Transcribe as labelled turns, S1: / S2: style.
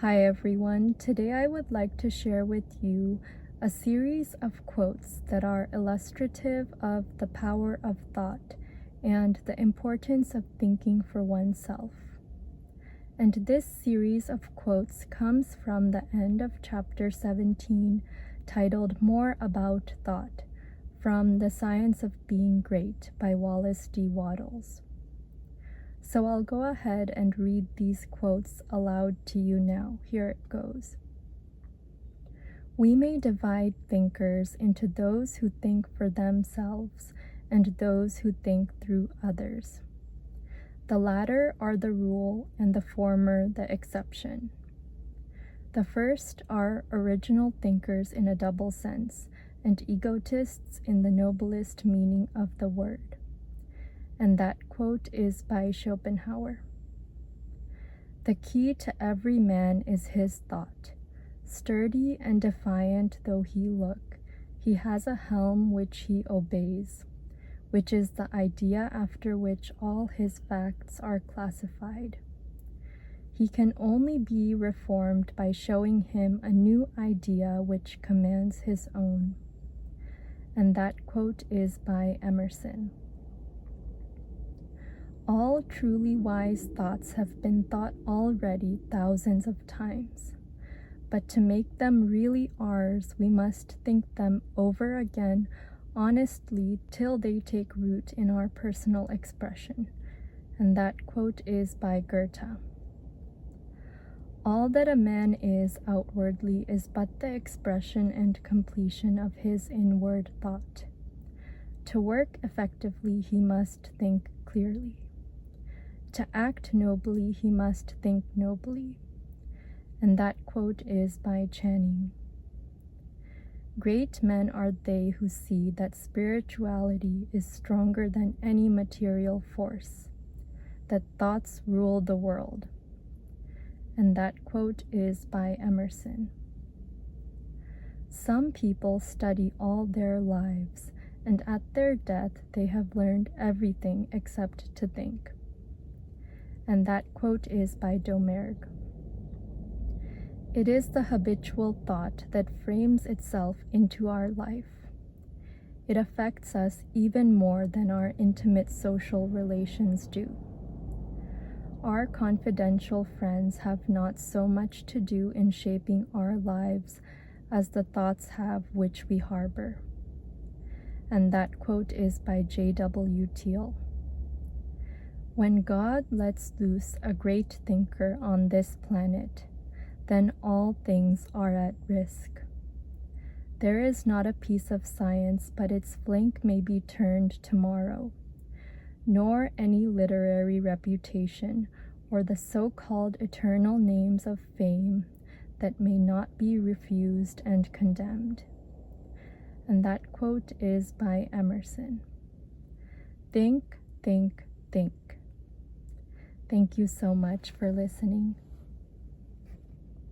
S1: Hi everyone, today I would like to share with you a series of quotes that are illustrative of the power of thought and the importance of thinking for oneself. And this series of quotes comes from the end of chapter 17, titled More About Thought, from The Science of Being Great by Wallace D. Wattles. So I'll go ahead and read these quotes aloud to you now. Here it goes. We may divide thinkers into those who think for themselves and those who think through others. The latter are the rule and the former the exception. The first are original thinkers in a double sense and egotists in the noblest meaning of the word. And that quote is by Schopenhauer. The key to every man is his thought. Sturdy and defiant though he look, he has a helm which he obeys, which is the idea after which all his facts are classified. He can only be reformed by showing him a new idea which commands his own. And that quote is by Emerson. All truly wise thoughts have been thought already thousands of times, but to make them really ours, we must think them over again honestly till they take root in our personal expression. And that quote is by Goethe. All that a man is outwardly is but the expression and completion of his inward thought. To work effectively, he must think clearly. To act nobly, he must think nobly. And that quote is by Channing. Great men are they who see that spirituality is stronger than any material force, that thoughts rule the world. And that quote is by Emerson. Some people study all their lives, and at their death they have learned everything except to think. And that quote is by Domergue. It is the habitual thought that frames itself into our life. It affects us even more than our intimate social relations do. Our confidential friends have not so much to do in shaping our lives as the thoughts have which we harbor. And that quote is by J.W. Teal. When God lets loose a great thinker on this planet, then all things are at risk. There is not a piece of science but its flank may be turned tomorrow, nor any literary reputation or the so-called eternal names of fame that may not be refused and condemned. And that quote is by Emerson. Think, think, think. Thank you so much for listening.